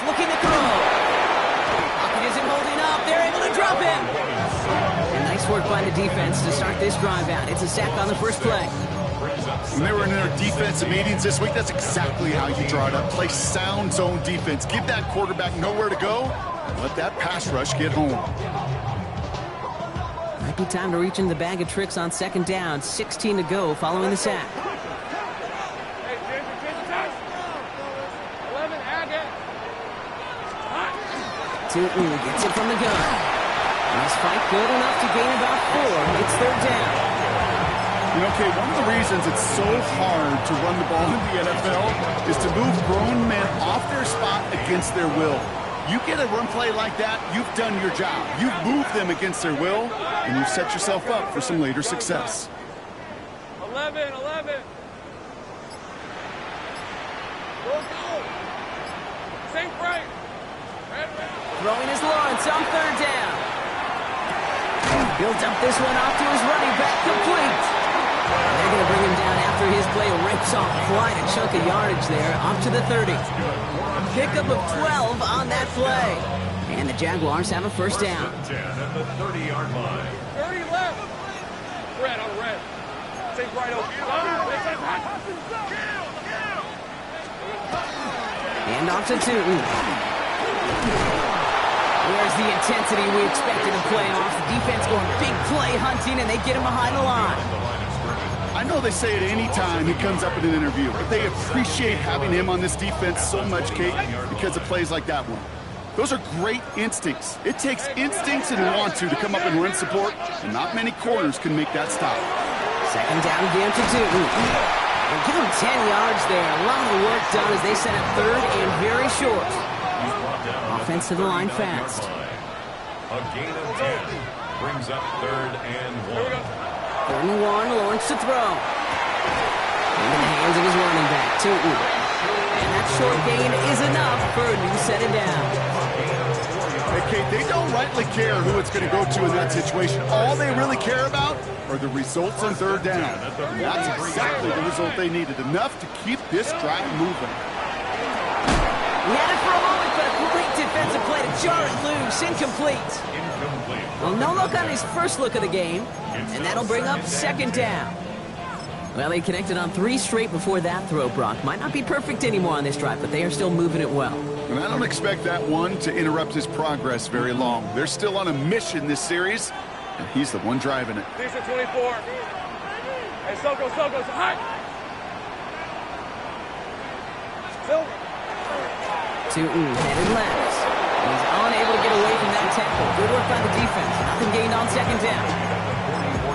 looking to throw. Pocket isn't holding up. They're able to drop him. And nice work by the defense to start this drive out. It's a sack on the first play. When they were in their defensive meetings this week, that's exactly how you draw it up. Play sound zone defense. Give that quarterback nowhere to go. Let that pass rush get home. Might be time to reach into the bag of tricks on second down. 16 to go following the sack. Tootin gets it from the gun. And this fight good enough to gain about 4. It's third down. You know, Kate, one of the reasons it's so hard to run the ball in the NFL is to move grown men off their spot against their will. You get a run play like that, you've done your job. You've moved them against their will, and you've set yourself up for some later success. 11. Go. Safe right. Throwing is Lawrence on third down. Built up this one off to his running back, complete. They're going to bring him down after his play rips off quite a chunk of yardage there, up to the 30. Pickup of 12 on that play. And the Jaguars have a first down. 10 at the 30-yard line. 30 left. Red on red. Safe right open. And off to Tootin. Where's the intensity we expected in playoffs? The defense going big play hunting, and they get him behind the line. I know they say it any time he comes up in an interview, but they appreciate having him on this defense so much, Kate, because of plays like that one. Those are great instincts. It takes instincts and want to come up and run support, and not many corners can make that stop. Second down again to Tootin. And give him 10 yards there. A lot of work done as they set up third and very short. Offense to the line fast. A gain of 10 brings up 3rd and 1. 3rd and 1, Lawrence to throw. Into the hands of his running back, Tootin. And that short gain is enough for a new set it down. Hey, Kate, they don't rightly care who it's going to go to in that situation. All they really care about are the results on third down. And that's exactly the result they needed, enough to keep this drive moving. He had it for a moment, but a great defensive play to jar it loose. Incomplete. Well, no look on his first look of the game, and that'll bring up second down. Well, they connected on 3 straight before that throw, Brock. Might not be perfect anymore on this drive, but they are still moving it well. And I don't expect that one to interrupt his progress very long. They're still on a mission this series, and he's the one driving it. Decent 24. Hey, Soko, high. Silver. Tootin headed left. He's unable to get away from that tackle. Good work by the defense. Nothing gained on second down.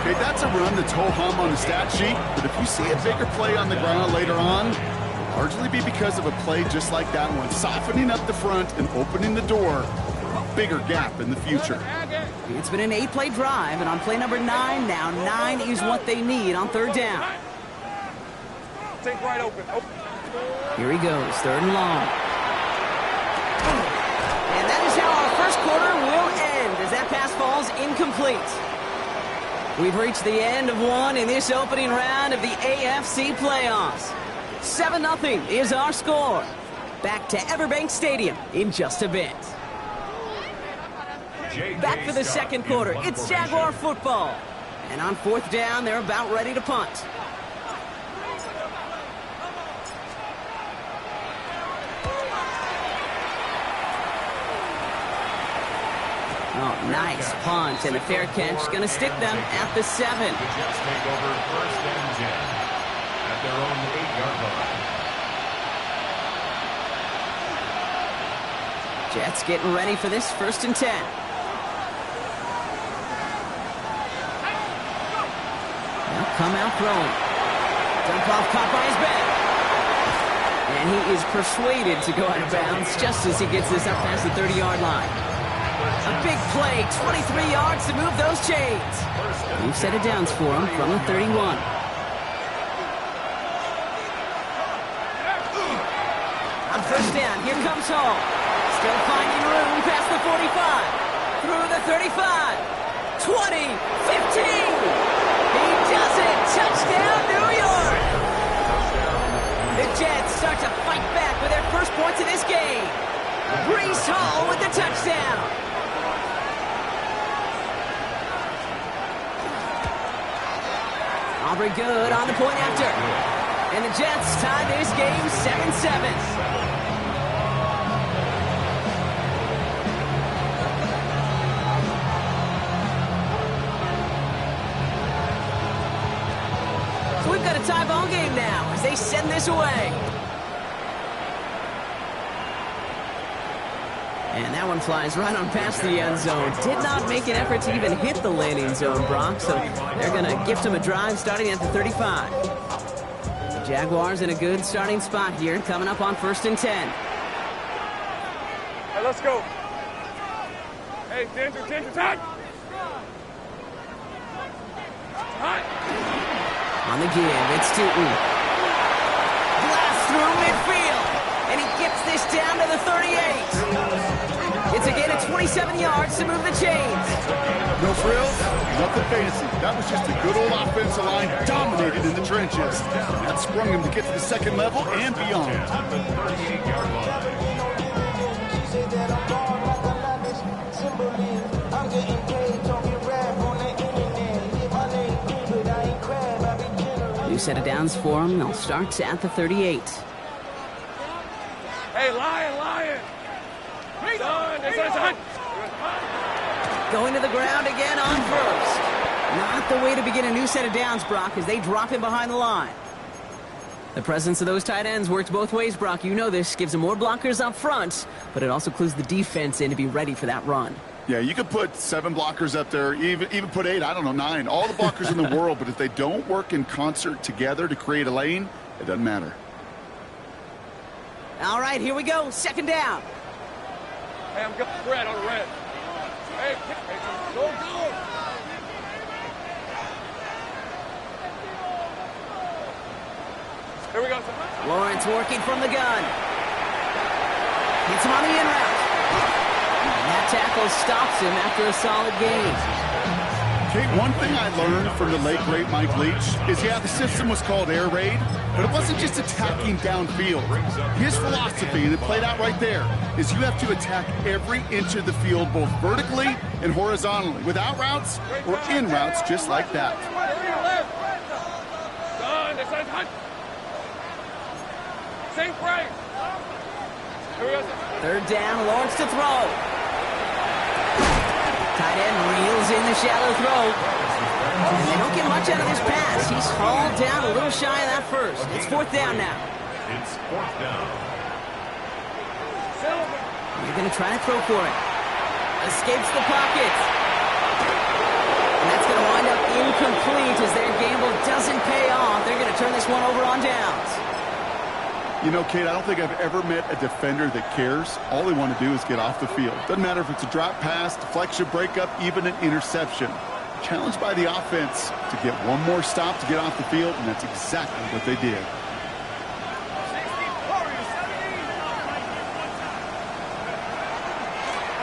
Okay, that's a run that's ho-hum on the stat sheet, but if you see a bigger play on the ground later on, it'll largely be because of a play just like that one, softening up the front and opening the door for a bigger gap in the future. It's been an 8-play drive, and on play number 9 now, 9 is what they need on third down. Take right open. Here he goes, 3rd and long. And that is how our first quarter will end as that pass falls incomplete. We've reached the end of one in this opening round of the AFC playoffs. 7-0 is our score. Back to Everbank Stadium in just a bit. Back for the second quarter. It's Jaguar football. And on 4th down, they're about ready to punt. Oh, nice punt and a fair catch. Going to stick them at the 7. The Jets take over 1st and 10 at their own 8-yard line. Jets getting ready for this 1st and 10. Now come out throwing. Dump off, caught by his back. And he is persuaded to go out of bounds just as he gets this up past the 30-yard line. A big play, 23 yards to move those chains. New set of downs for him from the 31. On 1st down, here comes Hall. Still finding room past the 45. Through the 35. 20. 15. He does it. Touchdown, New York. The Jets start to fight back with their first points in this game. good on the point after. And the Jets tie this game 7-7. So we've got a tie ball game now as they send this away. And that one flies right on past the end zone. Did not make an effort to even hit the landing zone, Brock. So they're going to gift him a drive starting at the 35. The Jaguars in a good starting spot here, coming up on 1st and 10. Hey, let's go. Hey, Ginger, time. On the give, it's Tootin. Blast through midfield. And he gets this down to the 38. It's a gain of 27 yards to move the chains. No frills, nothing fancy. That was just a good old offensive line dominated in the trenches. That sprung him to get to the second level and beyond. New set of downs for him. They'll start at the 38. Hey, Lion! Going to the ground again on first. Not the way to begin a new set of downs, Brock, as they drop him behind the line. The presence of those tight ends works both ways, Brock. You know this. Gives them more blockers up front, but it also clues the defense in to be ready for that run. Yeah, you could put 7 blockers up there, even put 8, I don't know, 9. All the blockers in the world, but if they don't work in concert together to create a lane, it doesn't matter. All right, here we go. Second down. Hey, I'm got red on red. Hey, go. Here we go. Lawrence working from the gun. Hits him on the in route. And that tackle stops him after a solid gain. Kate, one thing I learned from the late, great Mike Leach is, yeah, the system was called air raid, but it wasn't just attacking downfield. His philosophy, and it played out right there, is you have to attack every inch of the field, both vertically and horizontally, with out routes or in routes, just like that. Third down, Lawrence to throw. Tight end reels in the shallow throw. And they don't get much out of this pass. He's hauled down a little shy of that first. It's 4th down now. It's 4th down. They're going to try to throw for it. Escapes the pocket. And that's going to wind up incomplete as their gamble doesn't pay off. They're going to turn this one over on downs. You know, Kate, I don't think I've ever met a defender that cares. All they want to do is get off the field. Doesn't matter if it's a drop pass, deflection, breakup, even an interception. Challenged by the offense to get one more stop to get off the field, and that's exactly what they did.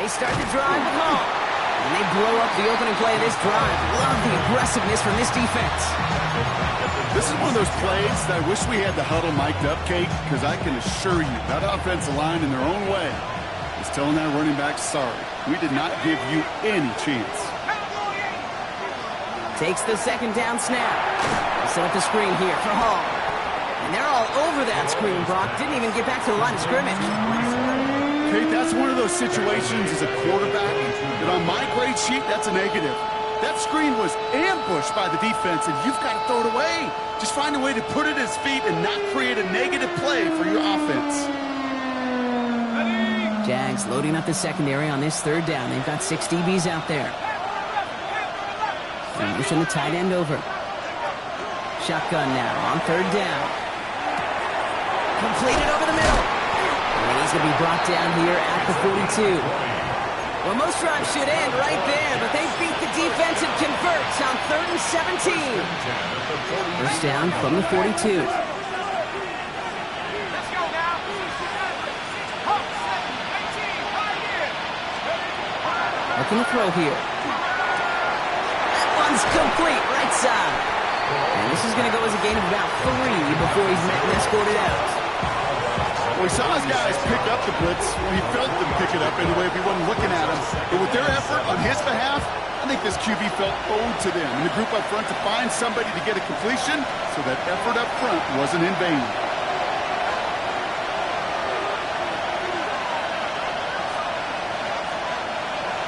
They start to drive the ball. And they blow up the opening play of this drive. Love the aggressiveness from this defense. This is one of those plays that I wish we had the huddle mic'd up, Kate, because I can assure you that offensive line in their own way is telling that running back, sorry, we did not give you any chance. Takes the second down snap. Set up the screen here for Hall. And they're all over that screen, Brock. Didn't even get back to the line of scrimmage. Kate, that's one of those situations as a quarterback that on my grade sheet, that's a negative. That screen was ambushed by the defense, and you've got to throw it away. Just find a way to put it at his feet and not create a negative play for your offense. Jags loading up the secondary on this third down. They've got 6 DBs out there. And pushing the tight end over. Shotgun now on third down. Completed over the middle. And he's going to be brought down here at the 42. Well, most drives should end right there, but they beat the defense and converts on 3rd and 17. First down from the 42. Looking to throw here. That one's complete, right side. And this is going to go as a gain of about 3 before he's met and escorted out. Well, he saw his guys pick up the blitz. Well, he felt them pick it up anyway if he wasn't looking at him. But with their effort on his behalf, I think this QB felt owed to them. And the group up front to find somebody to get a completion, so that effort up front wasn't in vain.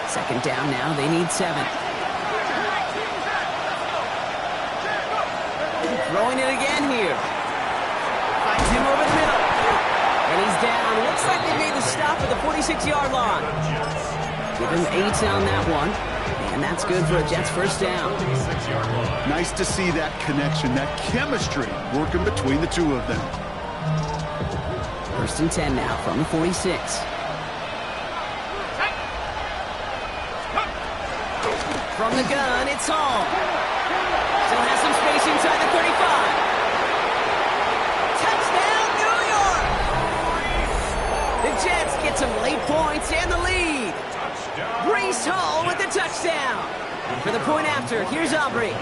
Second down now. They need 7. Throwing it again here. Finds him over the middle. And he's down. Looks like they made the stop at the 46-yard line. Give him 8 on that one. And that's good for a Jets first down. Nice to see that connection, that chemistry working between the two of them. First and 10 now from the 46. From the gun, it's Hall. Still has some space inside the 35. Touchdown, New York! The Jets get some late points and the lead. Breece Hall with the touchdown. For the point after, here's Aubrey.